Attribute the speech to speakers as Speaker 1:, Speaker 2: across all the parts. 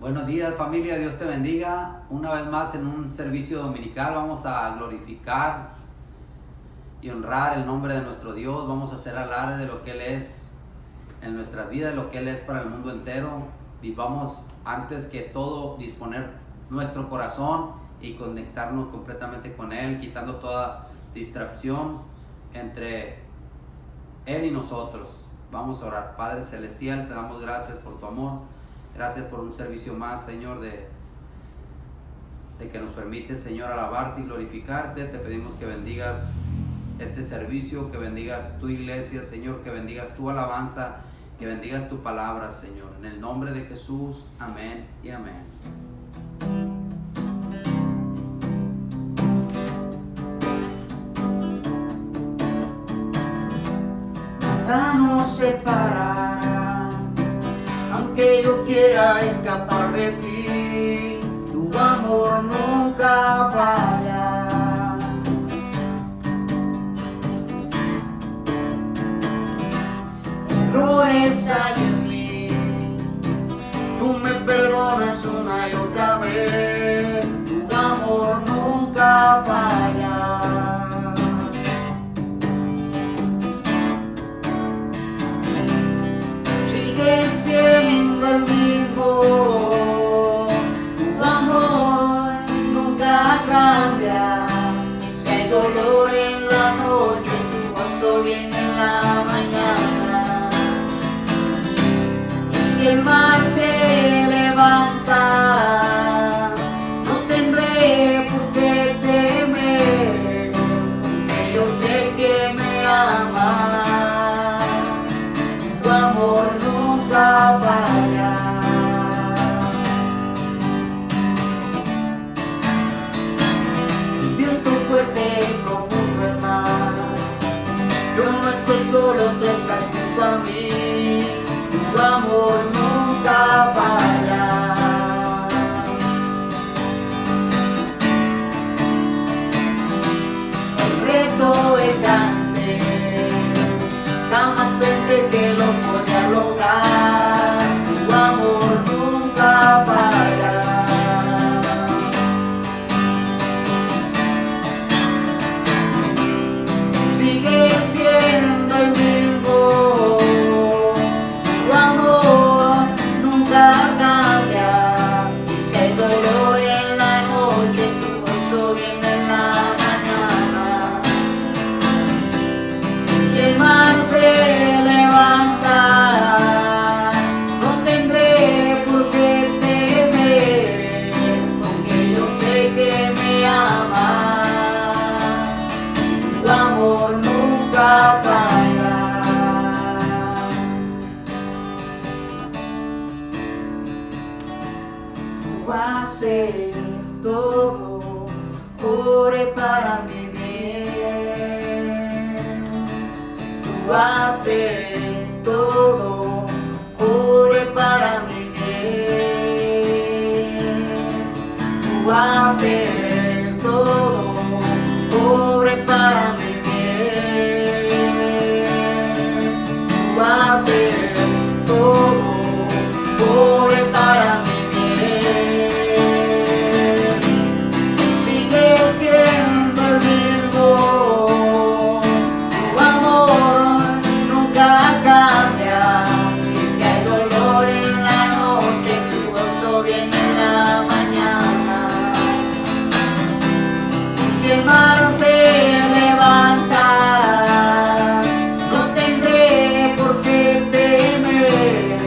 Speaker 1: Buenos días, familia, Dios te bendiga. Una vez más en un servicio dominical vamos a glorificar y honrar el nombre de nuestro Dios. Vamos a hacer alarde de lo que Él es en nuestras vidas, de lo que Él es para el mundo entero. Y vamos, antes que todo, disponer nuestro corazón y conectarnos completamente con Él, quitando toda distracción entre Él y nosotros. Vamos a orar. Padre Celestial, te damos gracias por tu amor. Gracias por un servicio más, Señor, de que nos permite, Señor, alabarte y glorificarte. Te pedimos que bendigas este servicio, que bendigas tu iglesia, Señor, que bendigas tu alabanza, que bendigas tu palabra, Señor. En el nombre de Jesús, amén y amén.
Speaker 2: Nada nos separará, aunque yo quiera escapar de ti, tu amor nunca falla. Errores hay en mí, tú me perdonas una y otra vez, tu amor nunca falla. Sigue siendo el mismo, tu amor nunca cambia. Y si hay dolor en la noche, tu gozo viene en la mañana. Y si el mal se levanta, no tendré por qué temer, porque yo sé que me amas, tu amor nunca falla. El viento fuerte y profundo el mar, yo no estoy solo, tú estás junto a mí, tu amor nunca falla. El reto es grande, jamás pensé que lo podía lograr, tu amor nunca falla. Sigue siendo el mismo, tu amor nunca cambia. Y si hay dolor en la noche, tu gozo viene en la mañana. Si el mar se levanta, no tendré por qué temer, porque yo sé que me amas, tu amor nunca falla. Tú haces todo, ore para mi bien. Tú haces todo, ore para mi bien. Tú haces todo, ore para mi bien. Tú haces todo, ore para mi bien. Sigue siendo el mismo, tu amor nunca cambia. Y si hay dolor en la noche, tu gozo viene en la mañana. Y si el mar se levanta, no tendré por qué temer,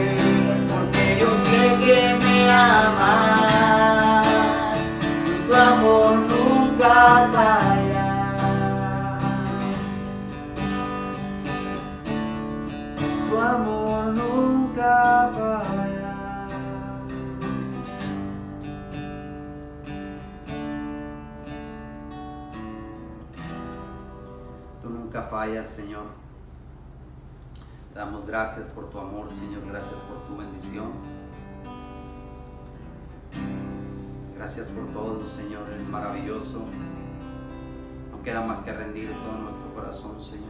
Speaker 2: porque yo sé que me amas, tu amor nunca falla. Tu amor nunca falla.
Speaker 1: Tú nunca fallas, Señor. Te damos gracias por tu amor, Señor. Gracias por tu bendición. Gracias por todo, Señor. Eres maravilloso. No queda más que rendir todo nuestro corazón, Señor.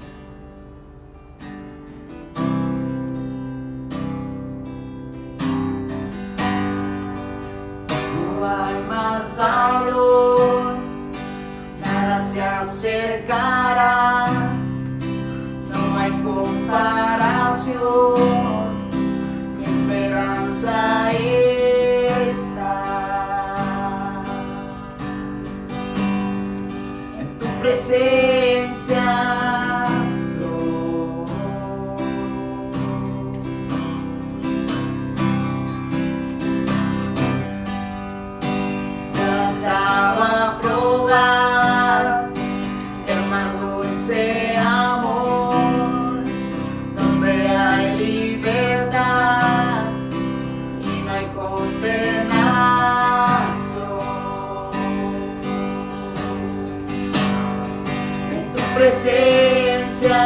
Speaker 2: más valor, nada se acercará, no hay comparación, mi esperanza está en tu presencia. A probar el más dulce amor, donde hay libertad y no hay condenación. En tu presencia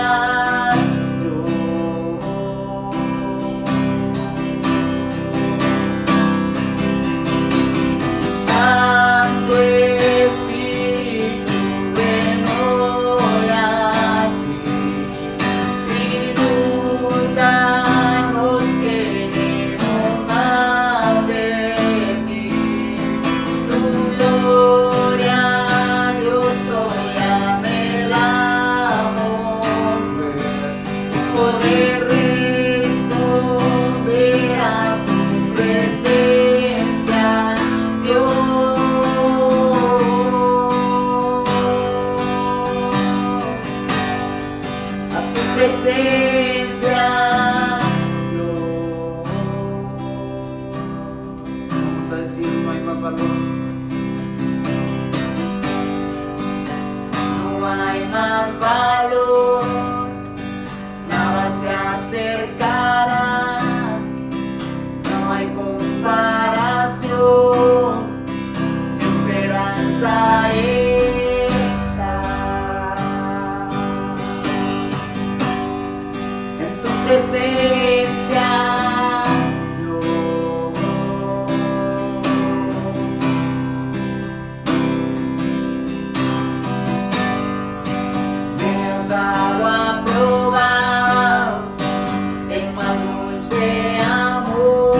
Speaker 2: presencia, Dios.
Speaker 1: Vamos a decir, no hay más valor.
Speaker 2: No hay más valor, nada se acercará, no hay comparación, mi esperanza está en tu presencia. Dado a probar el más dulce amor,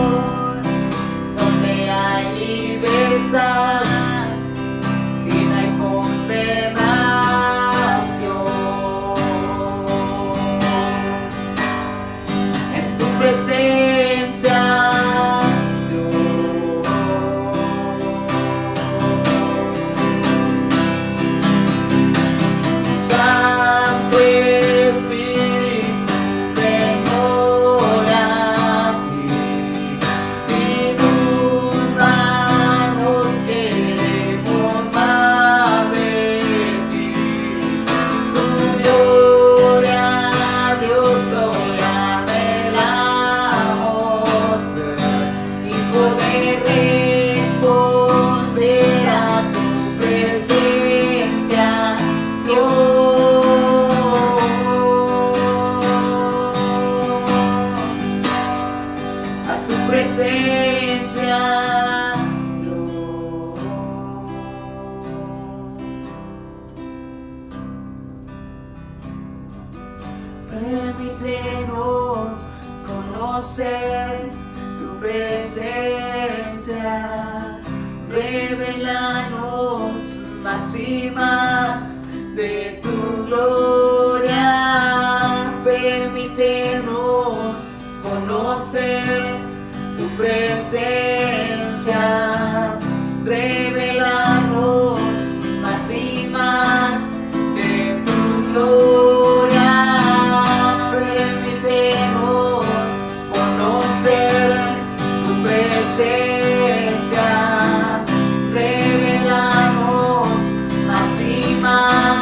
Speaker 2: donde hay libertad y no hay condenación. En tu presencia, presencia, Dios. Permítenos conocer tu presencia, revélanos más y más de tu gloria. Permítenos conocer tu presencia, revélanos más y más de tu gloria. Permítenos conocer tu presencia, revélanos más y más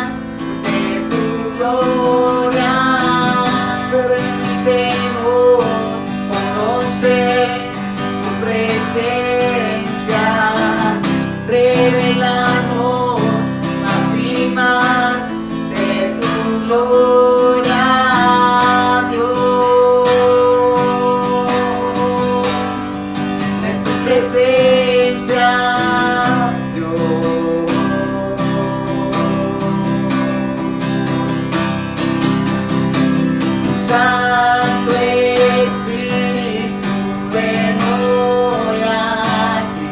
Speaker 2: de tu gloria. Permítenos conocer tu presencia, revélanos más y más de tu gloria, Dios. En tu presencia, Dios. Santo Espíritu, ven hoy aquí,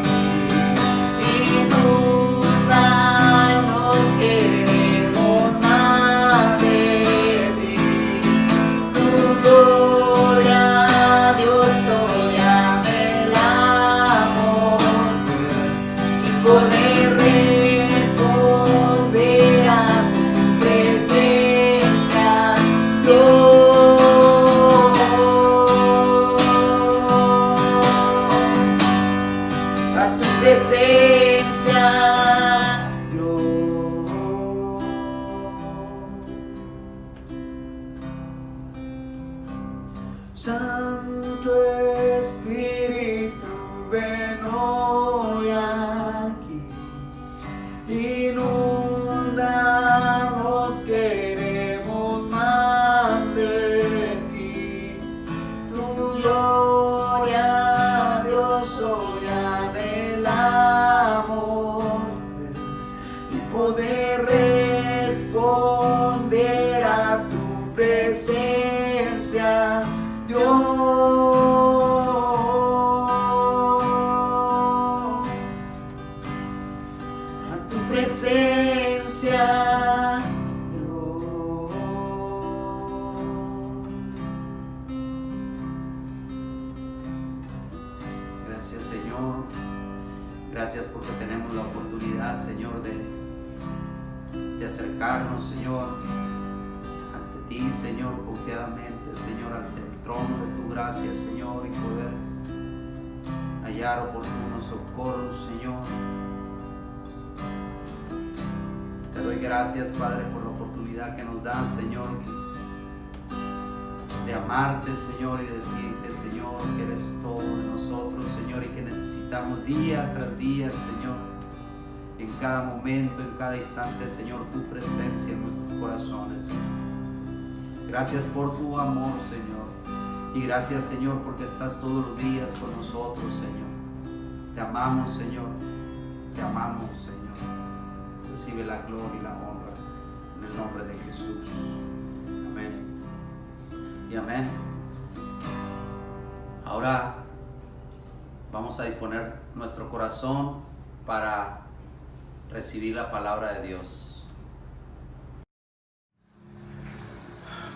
Speaker 2: presencia, Dios. Santo Espíritu, ven hoy aquí, inúndanos, queremos más de ti. Tu gloria, Dios, hoy anhelamos y poder responder a tu presencia, Dios. A tu presencia, Dios.
Speaker 1: Gracias, Señor. Gracias porque tenemos la oportunidad, Señor, de acercarnos, Señor, ante ti, Señor, confiadamente, Señor, ante el trono de tu gracia, Señor, y poder hallar oportuno socorro, Señor. Te doy gracias, Padre, por la oportunidad que nos dan, Señor, de amarte, Señor, y decirte, Señor, que eres todo de nosotros, Señor, y que necesitamos día tras día, Señor, en cada momento, en cada instante, Señor, tu presencia en nuestros corazones, Señor. Gracias por tu amor, Señor, y gracias, Señor, porque estás todos los días con nosotros, Señor. Te amamos, Señor, te amamos, Señor. Recibe la gloria y la honra en el nombre de Jesús. Amén y amén. Ahora vamos a disponer nuestro corazón para recibir la palabra de Dios.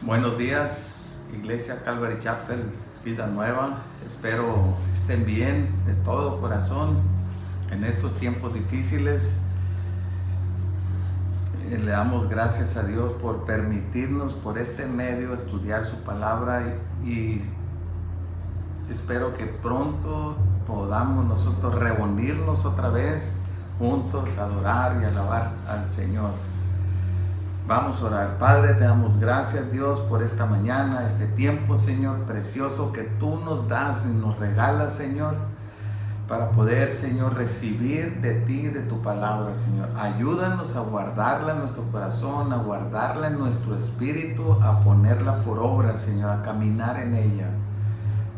Speaker 3: Buenos días, Iglesia Calvary Chapel, Vida Nueva. Espero estén bien de todo corazón en estos tiempos difíciles. Le damos gracias a Dios por permitirnos por este medio estudiar su palabra y espero que pronto podamos nosotros reunirnos otra vez juntos, adorar y alabar al Señor. Vamos a orar. Padre, te damos gracias, Dios, por esta mañana, este tiempo, Señor, precioso que tú nos das y nos regalas, Señor, para poder, Señor, recibir de ti, de tu palabra, Señor. Ayúdanos a guardarla en nuestro corazón, a guardarla en nuestro espíritu, a ponerla por obra, Señor, a caminar en ella.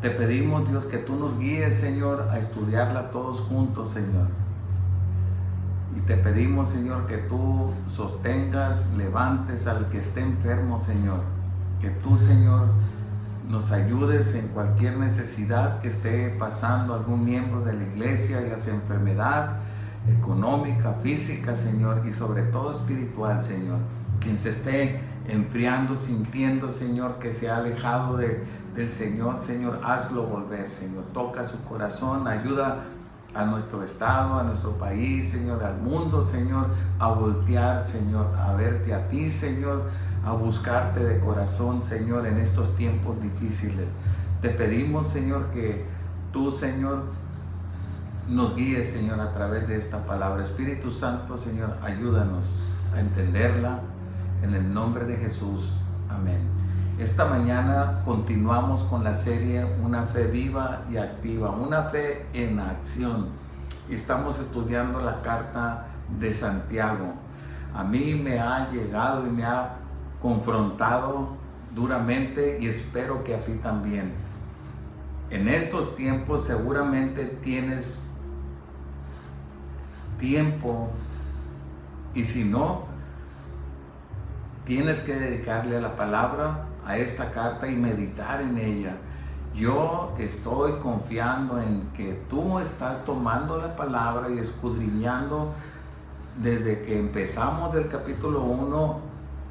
Speaker 3: Te pedimos, Dios, que tú nos guíes, Señor, a estudiarla todos juntos, Señor. Y te pedimos, Señor, que tú sostengas, levantes al que esté enfermo, Señor. Que tú, Señor, nos ayudes en cualquier necesidad que esté pasando algún miembro de la iglesia, ya sea enfermedad económica, física, Señor, y sobre todo espiritual, Señor. Quien se esté enfriando, sintiendo, Señor, que se ha alejado del Señor, Señor, hazlo volver, Señor. Toca su corazón, ayuda a nuestro estado, a nuestro país, Señor, al mundo, Señor, a voltear, Señor, a verte a ti, Señor, a buscarte de corazón, Señor, en estos tiempos difíciles. Te pedimos, Señor, que tú, Señor, nos guíes, Señor, a través de esta palabra. Espíritu Santo, Señor, ayúdanos a entenderla en el nombre de Jesús. Amén. Esta mañana continuamos con la serie Una fe viva y activa, una fe en acción. Y estamos estudiando la carta de Santiago. A mí me ha llegado y me ha confrontado duramente y espero que a ti también. En estos tiempos seguramente tienes tiempo y si no, tienes que dedicarle a la palabra, a esta carta y meditar en ella. Yo estoy confiando en que tú estás tomando la palabra y escudriñando desde que empezamos del capítulo 1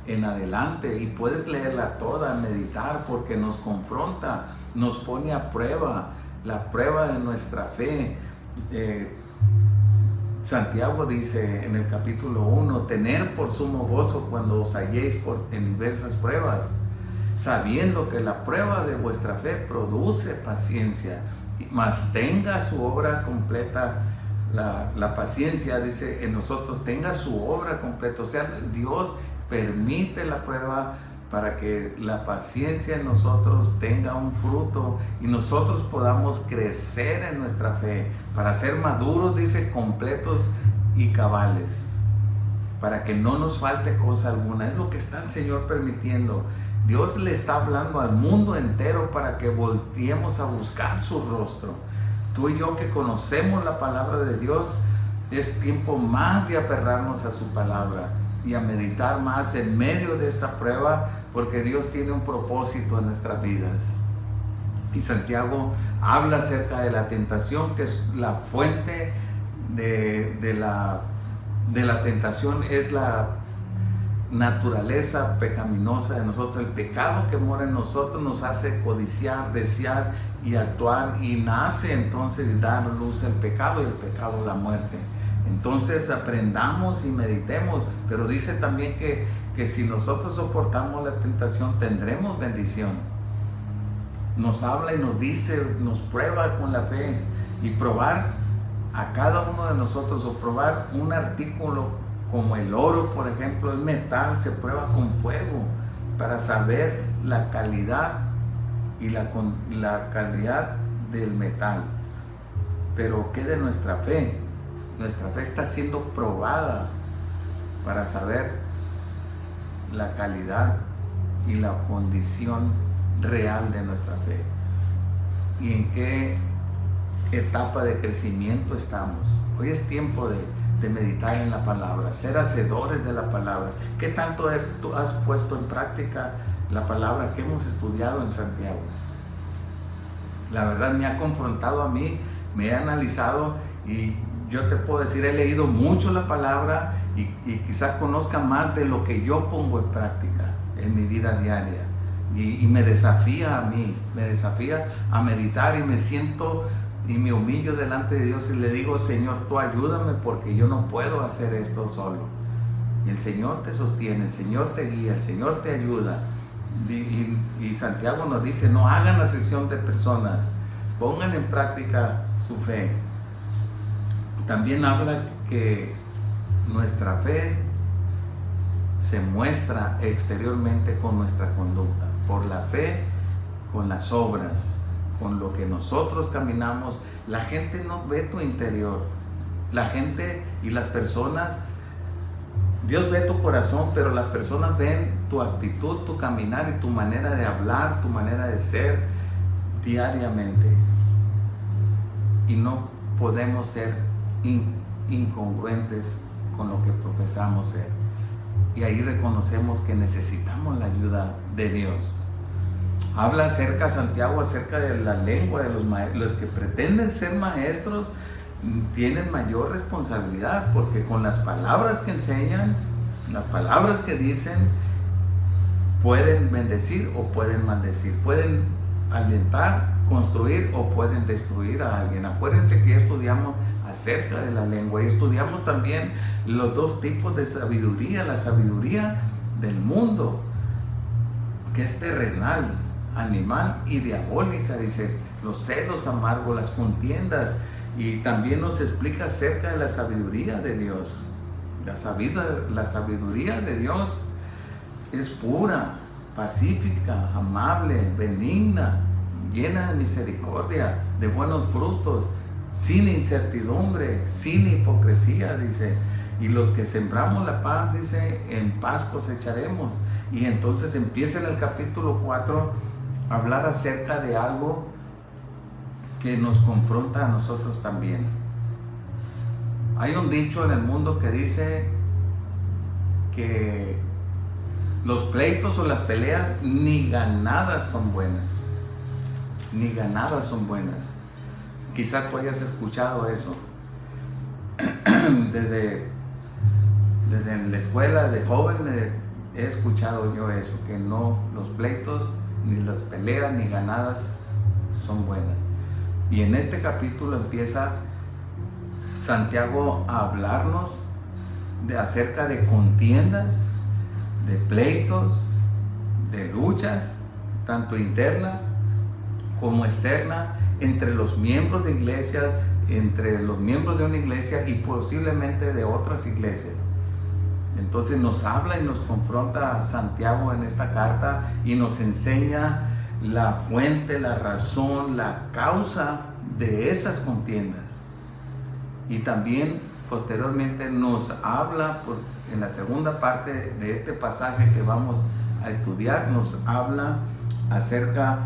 Speaker 3: en adelante, y puedes leerla toda, meditar, porque nos confronta, nos pone a prueba, la prueba de nuestra fe. Santiago dice en el capítulo 1, tener por sumo gozo cuando os halléis en diversas pruebas, sabiendo que la prueba de vuestra fe produce paciencia, mas tenga su obra completa la paciencia, dice, en nosotros tenga su obra completa. O sea, Dios permite la prueba para que la paciencia en nosotros tenga un fruto y nosotros podamos crecer en nuestra fe, para ser maduros, dice, completos y cabales, para que no nos falte cosa alguna. Es lo que está el Señor permitiendo. Dios le está hablando al mundo entero para que volteemos a buscar su rostro. Tú y yo que conocemos la palabra de Dios, es tiempo más de aferrarnos a su palabra y a meditar más en medio de esta prueba, porque Dios tiene un propósito en nuestras vidas. Y Santiago habla acerca de la tentación, que es la fuente de la tentación, es la naturaleza pecaminosa de nosotros. El pecado que mora en nosotros nos hace codiciar, desear y actuar, y nace entonces dar luz al pecado, y el pecado la muerte. Entonces aprendamos y meditemos, pero dice también que si nosotros soportamos la tentación tendremos bendición. Nos habla y nos dice, nos prueba con la fe, y probar a cada uno de nosotros, o probar un artículo como el oro, por ejemplo, el metal, se prueba con fuego para saber la calidad y la calidad del metal. Pero ¿qué de nuestra fe? Nuestra fe está siendo probada para saber la calidad y la condición real de nuestra fe. ¿Y en qué etapa de crecimiento estamos? Hoy es tiempo de meditar en la palabra, ser hacedores de la palabra. ¿Qué tanto tú has puesto en práctica la palabra que hemos estudiado en Santiago? La verdad me ha confrontado a mí, me he analizado, y yo te puedo decir, he leído mucho la palabra y quizás conozca más de lo que yo pongo en práctica en mi vida diaria. Y me desafía a mí, me desafía a meditar, y me siento y me humillo delante de Dios y le digo: Señor, tú ayúdame, porque yo no puedo hacer esto solo. Y el Señor te sostiene, el Señor te guía, el Señor te ayuda. Y Santiago nos dice: no hagan acepción de personas, pongan en práctica su fe. También habla que nuestra fe se muestra exteriormente con nuestra conducta, por la fe, con las obras, con lo que nosotros caminamos. La gente no ve tu interior, la gente y las personas, Dios ve tu corazón, pero las personas ven tu actitud, tu caminar y tu manera de hablar, tu manera de ser diariamente. Y no podemos ser incongruentes con lo que profesamos ser. Y ahí reconocemos que necesitamos la ayuda de Dios. Habla Santiago acerca de la lengua de los maestros. Los que pretenden ser maestros tienen mayor responsabilidad, porque con las palabras que enseñan, las palabras que dicen, pueden bendecir o pueden maldecir, pueden alentar, construir o pueden destruir a alguien. Acuérdense que ya estudiamos acerca de la lengua y estudiamos también los dos tipos de sabiduría: la sabiduría del mundo, que es terrenal, animal y diabólica, dice, los celos amargos, las contiendas. Y también nos explica acerca de la sabiduría de Dios. La sabiduría de Dios es pura, pacífica, amable, benigna, llena de misericordia, de buenos frutos, sin incertidumbre, sin hipocresía, dice. Y los que sembramos la paz, dice, en paz cosecharemos. Y entonces empieza en el capítulo 4 a hablar acerca de algo que nos confronta a nosotros también. Hay un dicho en el mundo que dice que los pleitos o las peleas ni ganadas son buenas. Ni ganadas son buenas. Quizás tú hayas escuchado eso. Desde la escuela de joven he escuchado yo eso, que no, los pleitos, ni las peleas, ni ganadas son buenas. Y en este capítulo empieza Santiago a hablarnos acerca de contiendas, de pleitos, de luchas, tanto interna como externa, entre los miembros de iglesias, entre los miembros de una iglesia y posiblemente de otras iglesias. Entonces nos habla y nos confronta Santiago en esta carta y nos enseña la fuente, la razón, la causa de esas contiendas. Y también posteriormente nos habla, en la segunda parte de este pasaje que vamos a estudiar, nos habla acerca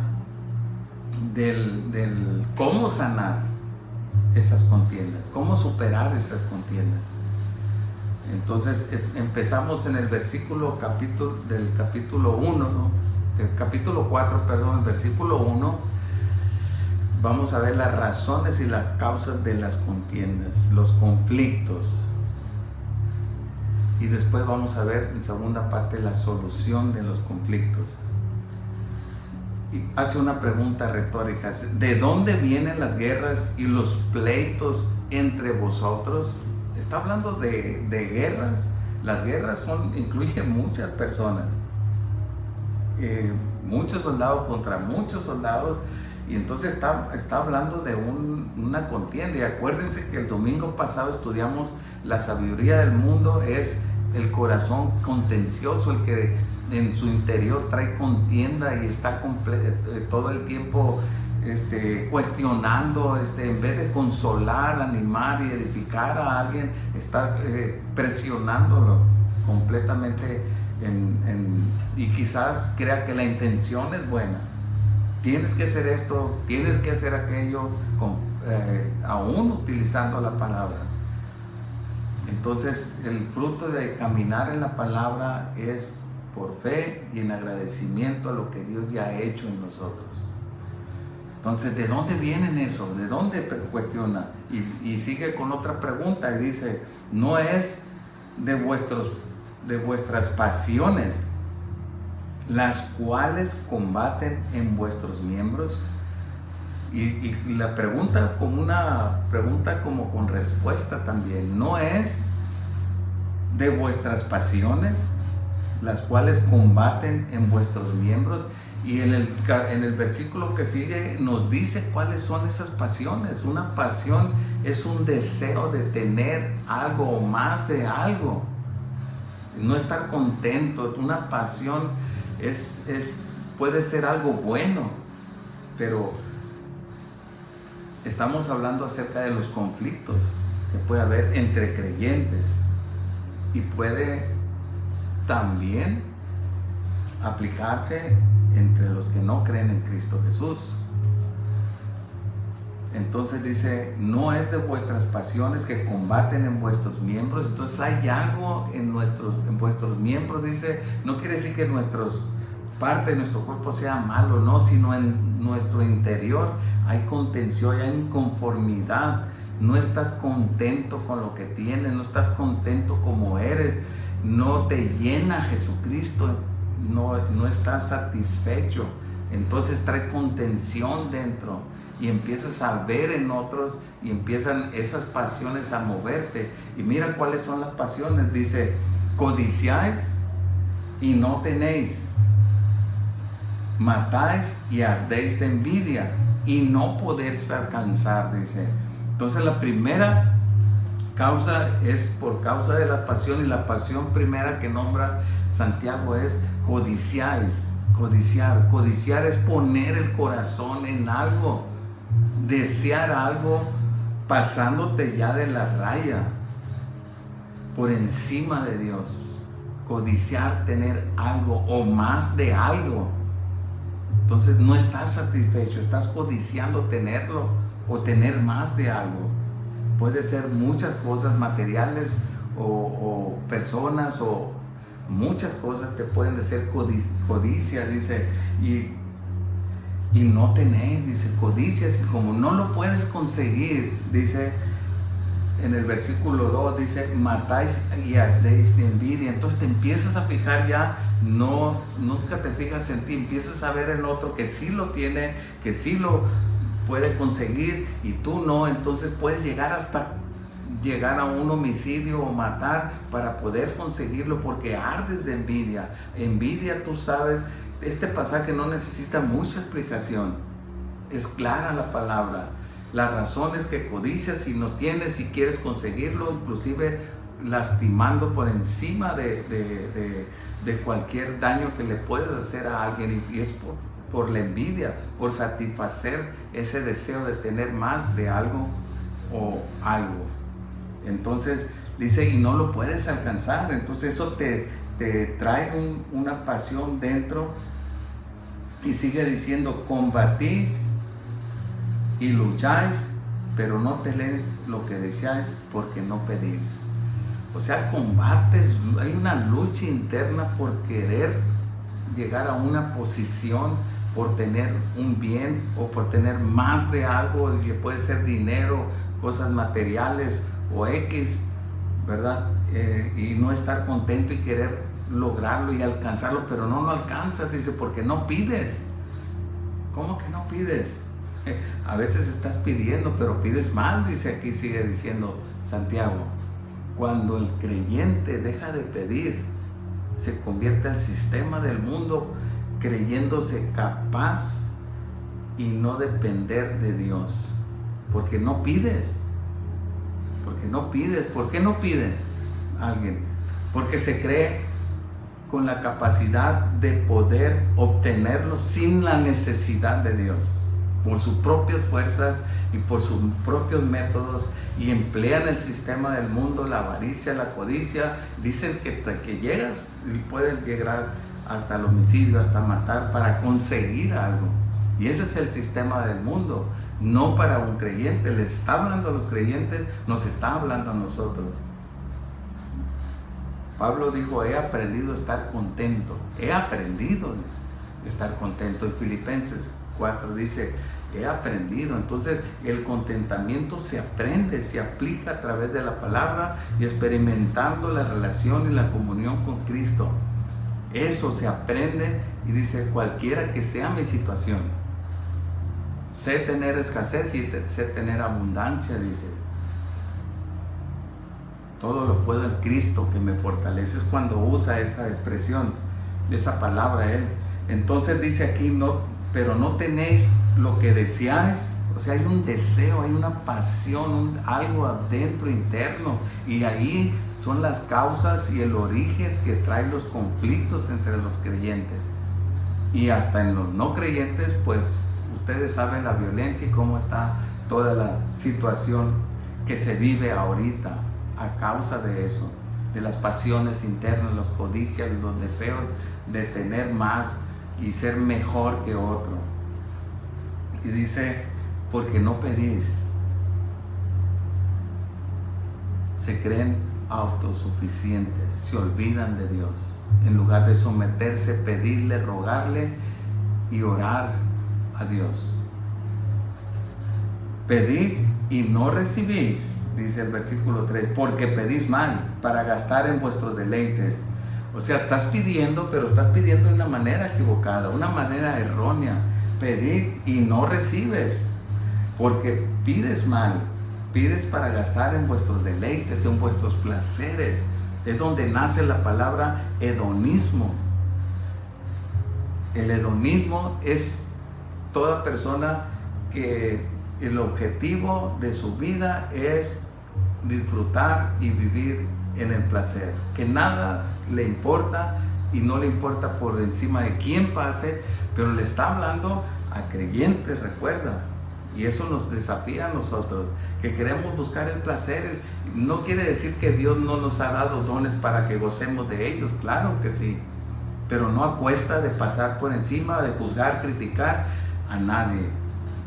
Speaker 3: del cómo sanar esas contiendas, cómo superar esas contiendas. Entonces empezamos en el versículo del capítulo 1, ¿no? Del capítulo 4, perdón, el versículo 1. Vamos a ver las razones y las causas de las contiendas, los conflictos. Y después vamos a ver en segunda parte la solución de los conflictos. Y hace una pregunta retórica: ¿de dónde vienen las guerras y los pleitos entre vosotros? Está hablando de guerras. Las guerras incluyen muchas personas, muchos soldados contra muchos soldados, y entonces está hablando de una contienda. Y acuérdense que el domingo pasado estudiamos la sabiduría del mundo es el corazón contencioso, el que en su interior trae contienda y está todo el tiempo cuestionando, en vez de consolar, animar y edificar a alguien, está presionándolo completamente y quizás crea que la intención es buena. Tienes que hacer esto, tienes que hacer aquello, aún utilizando la palabra. Entonces el fruto de caminar en la palabra es por fe y en agradecimiento a lo que Dios ya ha hecho en nosotros. Entonces, ¿de dónde vienen eso? ¿De dónde cuestiona? Y sigue con otra pregunta y dice: no es de vuestras pasiones, las cuales combaten en vuestros miembros. Y la pregunta como una pregunta como con respuesta también. No es de vuestras pasiones, las cuales combaten en vuestros miembros. Y en el versículo que sigue nos dice cuáles son esas pasiones. Una pasión es un deseo de tener algo o más de algo, no estar contento. Una pasión puede ser algo bueno, pero estamos hablando acerca de los conflictos que puede haber entre creyentes, y puede también aplicarse entre los que no creen en Cristo Jesús. Entonces dice: no es de vuestras pasiones que combaten en vuestros miembros. Entonces hay algo en vuestros miembros. Dice, no quiere decir que parte de nuestro cuerpo sea malo, no, sino en nuestro interior hay contención, hay inconformidad. No estás contento con lo que tienes, no estás contento como eres, no te llena Jesucristo, no estás satisfecho. Entonces trae contención dentro y empiezas a ver en otros y empiezan esas pasiones a moverte. Y mira cuáles son las pasiones. Dice: codiciáis y no tenéis, matáis y ardéis de envidia y no podéis alcanzar, dice. Entonces la primera causa es por causa de la pasión, y la pasión primera que nombra Santiago es codiciáis. Codiciar es poner el corazón en algo, desear algo pasándote ya de la raya, por encima de Dios. Codiciar, tener algo o más de algo. Entonces no estás satisfecho, estás codiciando tenerlo o tener más de algo. Puede ser muchas cosas materiales o personas, o muchas cosas te pueden ser codicia, dice, y no tenéis, dice, codicias, y como no lo puedes conseguir, dice en el versículo 2, dice: matáis y ardéis de envidia. Entonces te empiezas a fijar ya, nunca te fijas en ti, empiezas a ver el otro que sí lo tiene, que sí lo puede conseguir y tú no. Entonces puedes llegar a un homicidio o matar para poder conseguirlo, porque ardes de envidia. Envidia, tú sabes, este pasaje no necesita mucha explicación, es clara la palabra. las razones que codicias y no tienes y quieres conseguirlo, inclusive lastimando por encima de cualquier daño que le puedes hacer a alguien, y es por la envidia, por satisfacer ese deseo de tener más de algo o algo. Entonces dice, y no lo puedes alcanzar. Entonces eso te trae una pasión dentro, y sigue diciendo, combatís y lucháis, pero no tenéis lo que deseáis porque no pedís. O sea, combates, hay una lucha interna por querer llegar a una posición, por tener un bien o por tener más de algo, que puede ser dinero, cosas materiales o X, ¿verdad? Y no estar contento y querer lograrlo y alcanzarlo, pero no lo alcanzas, dice, porque no pides. ¿Cómo que no pides? A veces estás pidiendo, pero pides mal, dice aquí, sigue diciendo Santiago. Cuando el creyente deja de pedir, se convierte al sistema del mundo, creyéndose capaz y no depender de Dios, porque no pides. Porque no pides. ¿Por qué no pide alguien? Porque se cree con la capacidad de poder obtenerlo sin la necesidad de Dios, por sus propias fuerzas y por sus propios métodos, y emplean el sistema del mundo, la avaricia, la codicia. Dicen que llegas y puedes llegar hasta el homicidio, hasta matar para conseguir algo. Y ese es el sistema del mundo, no para un creyente. Les está hablando a los creyentes, nos está hablando a nosotros. Pablo dijo, he aprendido a estar contento. He aprendido a estar contento. En Filipenses 4 dice, he aprendido. Entonces el contentamiento se aprende, se aplica a través de la palabra y experimentando la relación y la comunión con Cristo. Eso se aprende, y dice, cualquiera que sea mi situación, sé tener escasez y sé tener abundancia, dice. Todo lo puedo en Cristo que me fortalece. Es cuando usa esa expresión, esa palabra él. Entonces dice aquí, no, pero no tenéis lo que deseáis. O sea, hay un deseo, hay una pasión, algo adentro interno, y ahí son las causas y el origen que trae los conflictos entre los creyentes. Y hasta en los no creyentes, pues ustedes saben la violencia y cómo está toda la situación que se vive ahorita a causa de eso, de las pasiones internas, las codicias, los deseos de tener más y ser mejor que otro. Y dice, porque no pedís. Se creen autosuficientes, se olvidan de Dios. En lugar de someterse, pedirle, rogarle y orar a Dios. Pedís y no recibís, dice el versículo 3, porque pedís mal para gastar en vuestros deleites. O sea, estás pidiendo, pero estás pidiendo de una manera equivocada, una manera errónea. Pedís y no recibes, porque pides mal. Pides para gastar en vuestros deleites, en vuestros placeres. Es donde nace la palabra hedonismo. El hedonismo es toda persona que el objetivo de su vida es disfrutar y vivir en el placer. Que nada le importa y no le importa por encima de quién pase, pero le está hablando a creyentes, recuerda. Y eso nos desafía a nosotros, que queremos buscar el placer. No quiere decir que Dios no nos ha dado dones para que gocemos de ellos, claro que sí, pero no a cuesta de pasar por encima, de juzgar, criticar a nadie.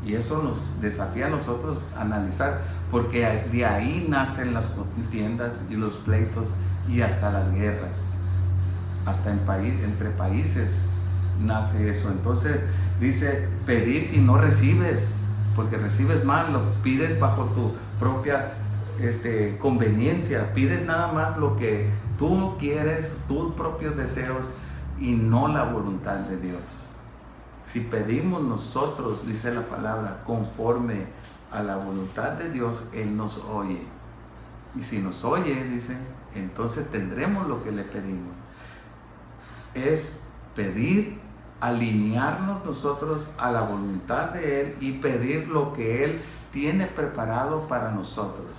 Speaker 3: Y eso nos desafía a nosotros a analizar, porque de ahí nacen las contiendas y los pleitos y hasta las guerras. Hasta entre países nace eso. Entonces dice, pedís y no recibes, porque recibes mal, lo pides bajo tu propia conveniencia, pides nada más lo que tú quieres, tus propios deseos, y no la voluntad de Dios. Si pedimos nosotros, dice la palabra, conforme a la voluntad de Dios, Él nos oye. Y si nos oye, dice, entonces tendremos lo que le pedimos. Es pedir, alinearnos nosotros a la voluntad de Él y pedir lo que Él tiene preparado para nosotros.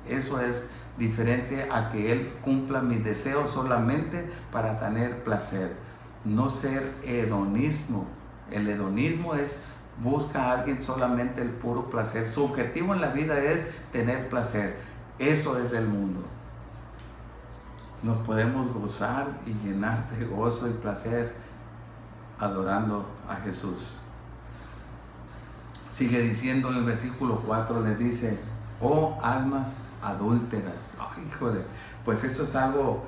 Speaker 3: Eso es diferente a que Él cumpla mis deseos solamente para tener placer. No ser hedonismo. El hedonismo es busca a alguien solamente el puro placer. Su objetivo en la vida es tener placer. Eso es del mundo. Nos podemos gozar y llenar de gozo y placer adorando a Jesús. Sigue diciendo en el versículo 4, les dice: oh almas adúlteras. Ay, híjole, pues eso es algo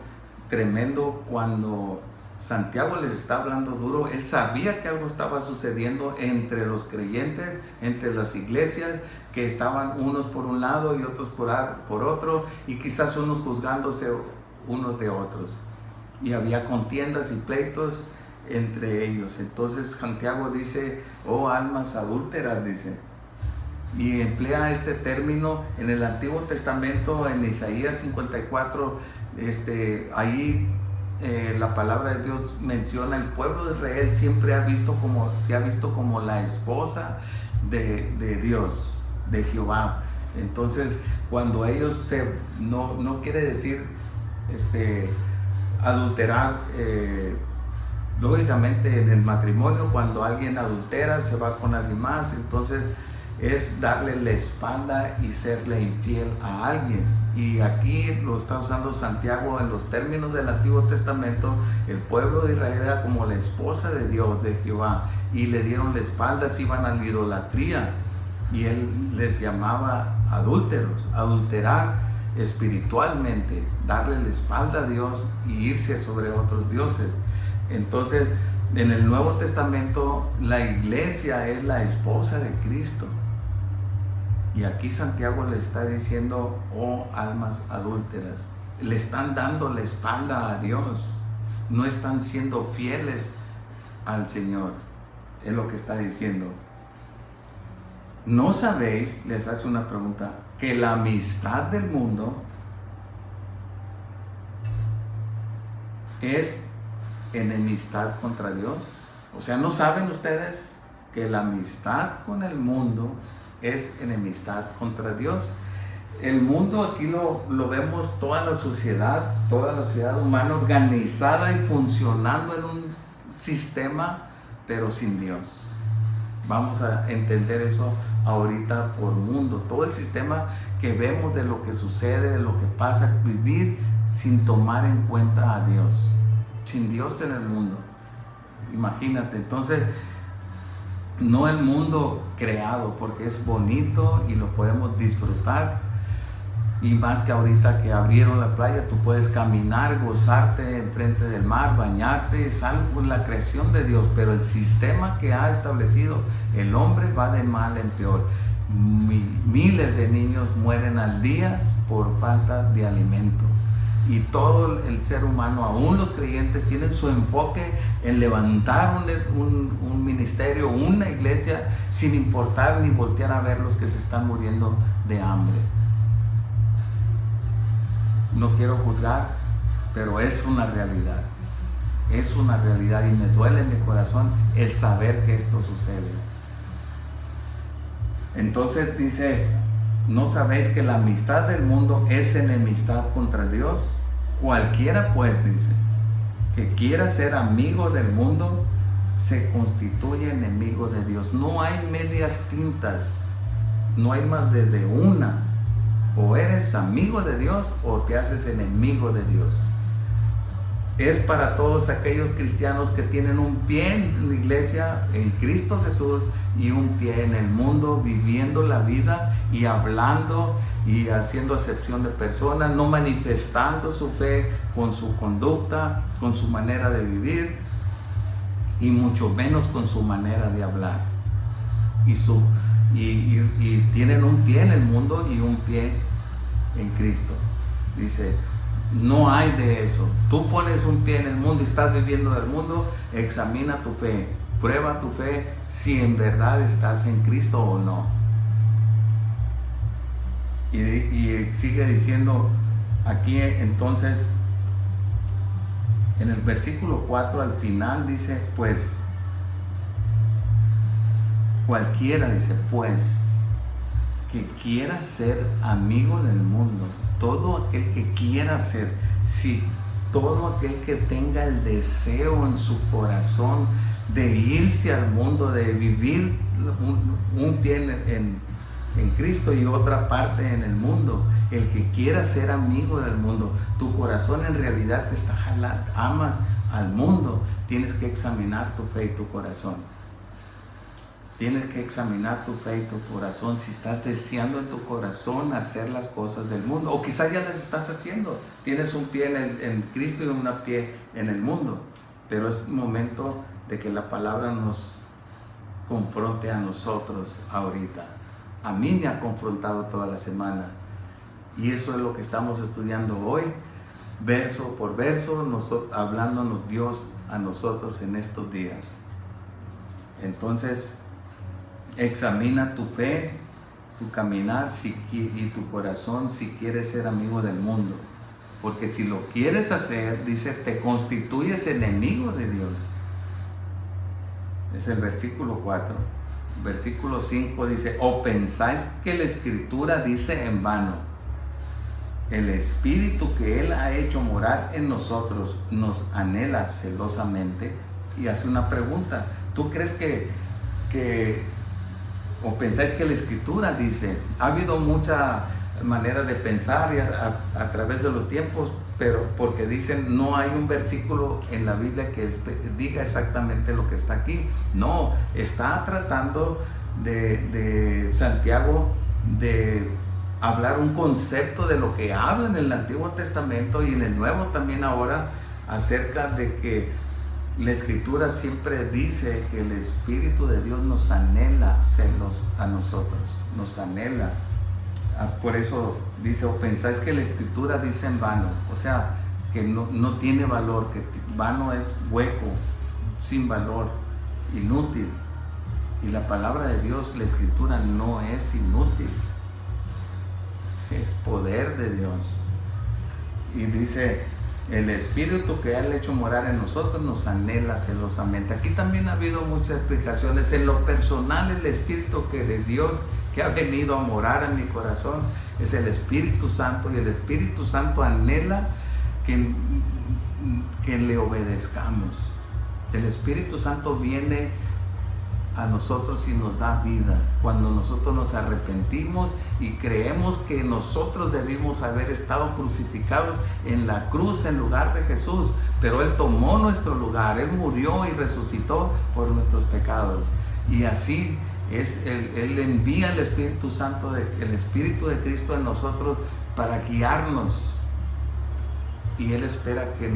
Speaker 3: tremendo. Cuando Santiago les está hablando duro, él sabía que algo estaba sucediendo entre los creyentes, entre las iglesias, que estaban unos por un lado y otros por otro, y quizás unos juzgándose unos de otros, y había contiendas y pleitos entre ellos. Entonces Santiago dice: oh almas adúlteras, dice, y emplea este término en el Antiguo Testamento, en Isaías 54, ahí la palabra de Dios menciona: el pueblo de Israel siempre se ha visto como la esposa de Dios, de Jehová. Entonces, cuando ellos no quiere decir adulterar, lógicamente en el matrimonio, cuando alguien adultera, se va con alguien más, entonces es darle la espalda y serle infiel a alguien. Y aquí lo está usando Santiago en los términos del Antiguo Testamento. El pueblo de Israel era como la esposa de Dios, de Jehová, y le dieron la espalda, se iban a la idolatría, y él les llamaba adúlteros. Adulterar espiritualmente, darle la espalda a Dios y irse sobre otros dioses. Entonces, en el Nuevo Testamento, la iglesia es la esposa de Cristo. Y aquí Santiago le está diciendo: oh almas adúlteras. Le están dando la espalda a Dios, no están siendo fieles al Señor. Es lo que está diciendo. ¿No sabéis, les hace una pregunta, que la amistad del mundo es enemistad contra Dios? O sea, ¿no saben ustedes que la amistad con el mundo es enemistad contra Dios? El mundo, aquí lo vemos, toda la sociedad humana organizada y funcionando en un sistema, pero sin Dios. Vamos a entender eso ahorita por mundo. Todo el sistema que vemos de lo que sucede, de lo que pasa, vivir sin tomar en cuenta a Dios, sin Dios en el mundo. Imagínate, entonces, no el mundo creado, porque es bonito y lo podemos disfrutar, y más que ahorita que abrieron la playa, tú puedes caminar, gozarte enfrente del mar, bañarte, es algo, la creación de Dios. Pero el sistema que ha establecido el hombre va de mal en peor. Miles de niños mueren al día por falta de alimento. Y todo el ser humano, aún los creyentes, tienen su enfoque en levantar un ministerio, una iglesia, sin importar ni voltear a ver los que se están muriendo de hambre. No quiero juzgar, pero es una realidad. Es una realidad, y me duele en mi corazón el saber que esto sucede. Entonces dice: ¿no sabéis que la amistad del mundo es enemistad contra Dios? Cualquiera pues, dice, que quiera ser amigo del mundo, se constituye enemigo de Dios. No hay medias tintas, no hay más de una. O eres amigo de Dios o te haces enemigo de Dios. Es para todos aquellos cristianos que tienen un pie en la iglesia, en Cristo Jesús, y un pie en el mundo, viviendo la vida y hablando y haciendo acepción de personas, no manifestando su fe con su conducta, con su manera de vivir, y mucho menos con su manera de hablar. Y tienen un pie en el mundo y un pie en Cristo. Dice: no hay de eso. Tú pones un pie en el mundo y estás viviendo del mundo. Examina tu fe, prueba tu fe, si en verdad estás en Cristo o no. Y sigue diciendo aquí, entonces, en el versículo 4 al final dice: pues cualquiera, dice, pues, que quiera ser amigo del mundo, todo aquel que quiera ser, si todo aquel que tenga el deseo en su corazón de irse al mundo, de vivir un pie en Cristo y otra parte en el mundo, el que quiera ser amigo del mundo, tu corazón en realidad te está jalando, amas al mundo, tienes que examinar tu fe y tu corazón. Tienes que examinar tu fe y tu corazón si estás deseando en tu corazón hacer las cosas del mundo, o quizás ya las estás haciendo. Tienes un pie en Cristo y un pie en el mundo, pero es momento de que la palabra nos confronte a nosotros ahorita. A mí me ha confrontado toda la semana y eso es lo que estamos estudiando hoy, verso por verso, hablándonos Dios a nosotros en estos días. Entonces, examina tu fe, tu caminar y tu corazón si quieres ser amigo del mundo. Porque si lo quieres hacer, dice, te constituyes enemigo de Dios. Es el versículo 4. Versículo 5 dice, ¿o pensáis que la Escritura dice en vano? El Espíritu que Él ha hecho morar en nosotros nos anhela celosamente. Y hace una pregunta. ¿Tú crees o pensáis que la Escritura dice? Ha habido mucha manera de pensar a través de los tiempos, pero porque dicen no hay un versículo en la Biblia que diga exactamente lo que está aquí. No, está tratando de Santiago de hablar un concepto de lo que habla en el Antiguo Testamento y en el Nuevo también ahora, acerca de que la Escritura siempre dice que el Espíritu de Dios nos anhela celos a nosotros, nos anhela. Por eso dice, o pensáis que la Escritura dice en vano, o sea, que no tiene valor, que vano es hueco, sin valor, inútil. Y la palabra de Dios, la Escritura no es inútil, es poder de Dios. Y dice, el Espíritu que Él ha hecho morar en nosotros nos anhela celosamente. Aquí también ha habido muchas explicaciones. En lo personal, el Espíritu de Dios que ha venido a morar en mi corazón es el Espíritu Santo, y el Espíritu Santo anhela que le obedezcamos. El Espíritu Santo viene a nosotros y nos da vida cuando nosotros nos arrepentimos y creemos que nosotros debimos haber estado crucificados en la cruz en lugar de Jesús, pero Él tomó nuestro lugar, Él murió y resucitó por nuestros pecados. Y así es, Él envía el Espíritu Santo, el Espíritu de Cristo en nosotros para guiarnos, y Él espera que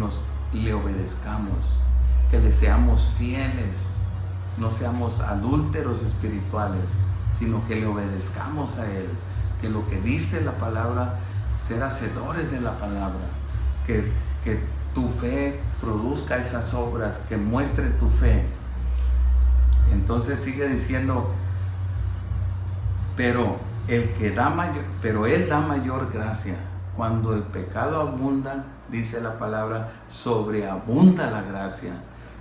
Speaker 3: le obedezcamos, que le seamos fieles, no seamos adúlteros espirituales, sino que le obedezcamos a Él, que lo que dice la palabra, ser hacedores de la palabra, que tu fe produzca esas obras, que muestre tu fe. Entonces sigue diciendo, pero Él da mayor gracia. Cuando el pecado abunda, dice la palabra, sobreabunda la gracia.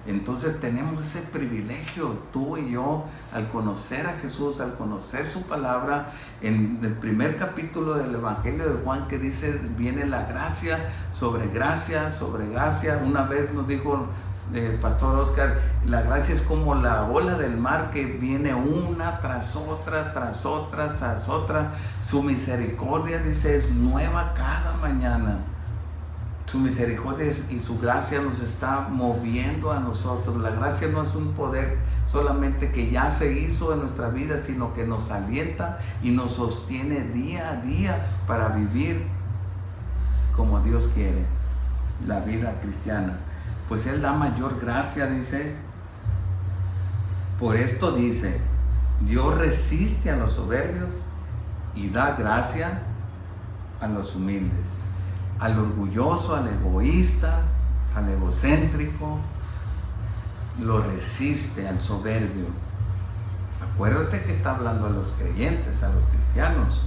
Speaker 3: Entonces tenemos ese privilegio, tú y yo, al conocer a Jesús, al conocer su palabra. En el primer capítulo del Evangelio de Juan, que dice, viene la gracia sobre gracia sobre gracia. Una vez nos dijo el pastor Oscar, la gracia es como la ola del mar que viene una tras otra, tras otra, tras otra. Su misericordia, dice, es nueva cada mañana. Su misericordia y su gracia nos está moviendo a nosotros. La gracia no es un poder solamente que ya se hizo en nuestra vida, sino que nos alienta y nos sostiene día a día para vivir como Dios quiere la vida cristiana. Pues Él da mayor gracia, dice. Por esto dice, Dios resiste a los soberbios y da gracia a los humildes. Al orgulloso, al egoísta, al egocéntrico, lo resiste, al soberbio. Acuérdate que está hablando a los creyentes, a los cristianos.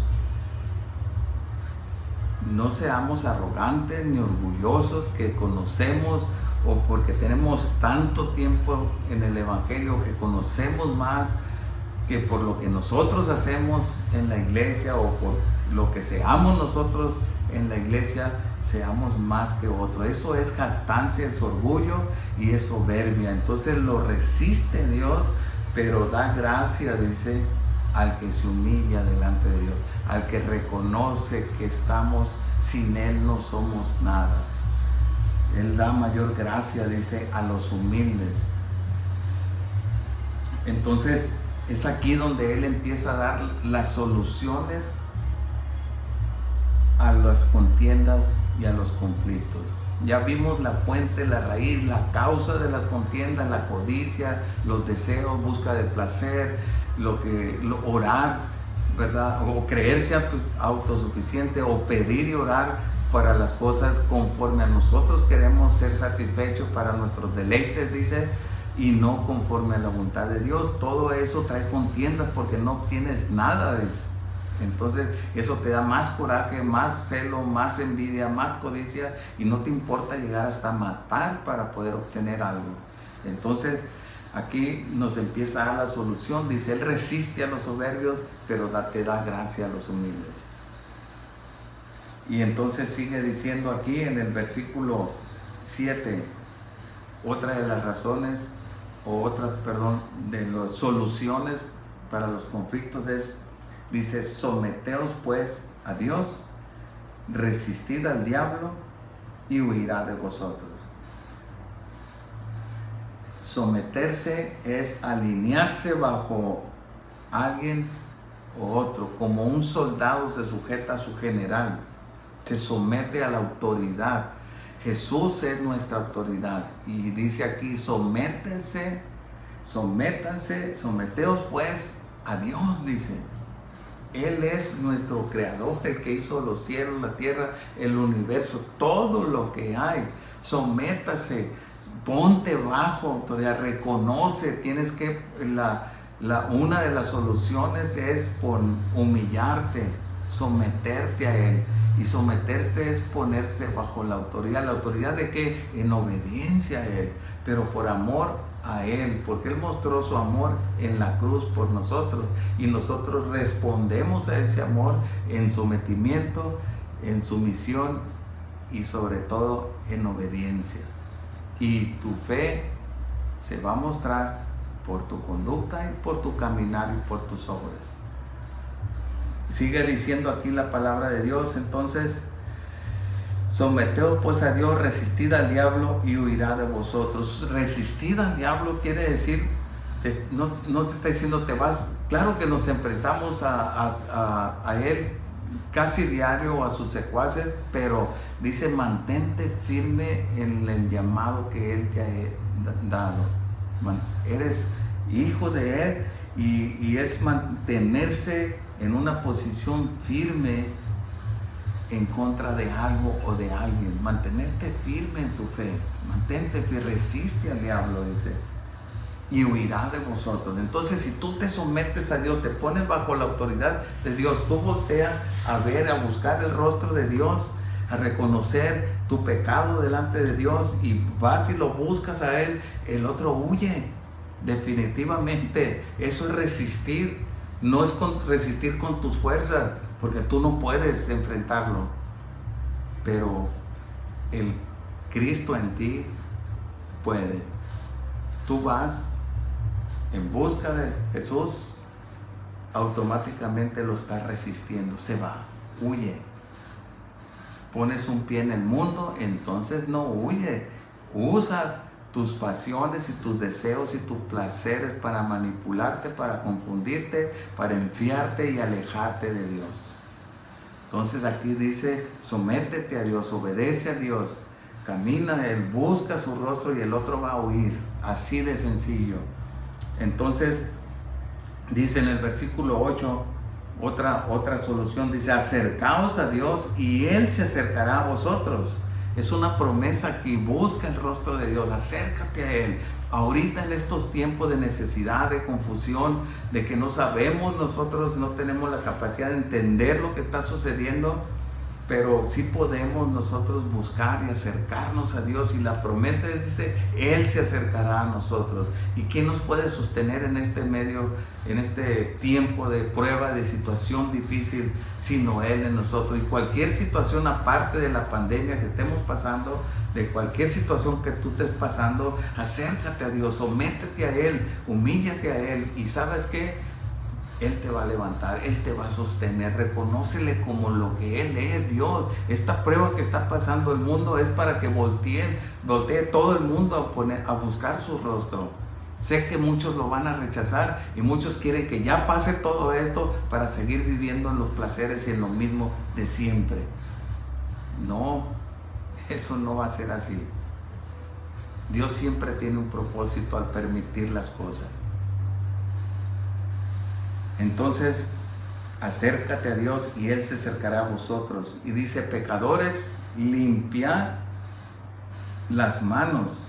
Speaker 3: No seamos arrogantes ni orgullosos que conocemos, o porque tenemos tanto tiempo en el Evangelio que conocemos más que por lo que nosotros hacemos en la iglesia o por lo que seamos nosotros en la iglesia, seamos más que otro. Eso es jactancia, es orgullo y es soberbia. Entonces lo resiste Dios, pero da gracia, dice, al que se humilla delante de Dios, al que reconoce que estamos, sin Él no somos nada. Él da mayor gracia, dice, a los humildes. Entonces es aquí donde Él empieza a dar las soluciones a las contiendas y a los conflictos. Ya vimos la fuente, la raíz, la causa de las contiendas, la codicia, los deseos, busca de placer, orar, ¿verdad? O creerse autosuficiente, o pedir y orar para las cosas conforme a nosotros queremos ser satisfechos para nuestros deleites, dice, y no conforme a la voluntad de Dios. Todo eso trae contiendas porque no obtienes nada de eso. Entonces eso te da más coraje, más celo, más envidia, más codicia, y no te importa llegar hasta matar para poder obtener algo. Entonces aquí nos empieza a dar la solución. Dice, Él resiste a los soberbios, pero te da gracia a los humildes. Y entonces sigue diciendo aquí en el versículo 7, otra de las razones, de las soluciones para los conflictos dice, someteos pues a Dios, resistid al diablo y huirá de vosotros. Someterse es alinearse bajo alguien o otro, como un soldado se sujeta a su general, se somete a la autoridad. Jesús es nuestra autoridad, y dice aquí, sométanse, someteos pues a Dios, dice. Él es nuestro creador, el que hizo los cielos, la tierra, el universo, todo lo que hay. Sométase, ponte bajo autoridad, reconoce. Tienes que, una de las soluciones es por humillarte, someterte a Él. Y someterte es ponerse bajo la autoridad. ¿La autoridad de qué? En obediencia a Él, pero por amor a Él, porque Él mostró su amor en la cruz por nosotros, y nosotros respondemos a ese amor en sometimiento, en sumisión y sobre todo en obediencia. Y tu fe se va a mostrar por tu conducta y por tu caminar y por tus obras. Sigue diciendo aquí la palabra de Dios. Entonces, someteos pues a Dios, resistid al diablo y huirá de vosotros. Resistir al diablo quiere decir, no te está diciendo te vas. Claro que nos enfrentamos a él casi diario, a sus secuaces, pero dice, mantente firme en el llamado que Él te ha dado. Eres hijo de Él, y es mantenerse en una posición firme en contra de algo o de alguien. Mantenerte firme en tu fe, mantente firme, resiste al diablo, dice, y huirá de vosotros. Entonces, si tú te sometes a Dios, te pones bajo la autoridad de Dios, tú volteas a ver, a buscar el rostro de Dios, a reconocer tu pecado delante de Dios, y vas y lo buscas a Él, el otro huye. Definitivamente, eso es resistir. No es resistir con tus fuerzas, porque tú no puedes enfrentarlo, pero el Cristo en ti puede. Tú vas en busca de Jesús, automáticamente lo estás resistiendo, se va, huye. Pones un pie en el mundo, entonces no huye, usa tus pasiones y tus deseos y tus placeres para manipularte, para confundirte, para enfiarte y alejarte de Dios. Entonces aquí dice, sométete a Dios, obedece a Dios, camina, Él busca su rostro y el otro va a huir. Así de sencillo. Entonces dice en el versículo 8, otra solución, dice, acercaos a Dios y Él se acercará a vosotros. Es una promesa que busca el rostro de Dios. Acércate a Él. Ahorita en estos tiempos de necesidad, de confusión, de que no sabemos, nosotros no tenemos la capacidad de entender lo que está sucediendo, pero sí podemos nosotros buscar y acercarnos a Dios, y la promesa dice, Él se acercará a nosotros. ¿Y quién nos puede sostener en este medio, en este tiempo de prueba, de situación difícil, sino Él en nosotros? Y cualquier situación aparte de la pandemia que estemos pasando, de cualquier situación que tú estés pasando, acércate a Dios, sométete a Él, humíllate a Él, y ¿sabes qué? Él te va a levantar, Él te va a sostener. Reconócele como lo que Él es, Dios. Esta prueba que está pasando el mundo es para que voltee todo el mundo a buscar su rostro. Sé que muchos lo van a rechazar y muchos quieren que ya pase todo esto para seguir viviendo en los placeres y en lo mismo de siempre. No, eso no va a ser así. Dios siempre tiene un propósito al permitir las cosas. Entonces, acércate a Dios y Él se acercará a vosotros. Y dice, pecadores, limpiad las manos,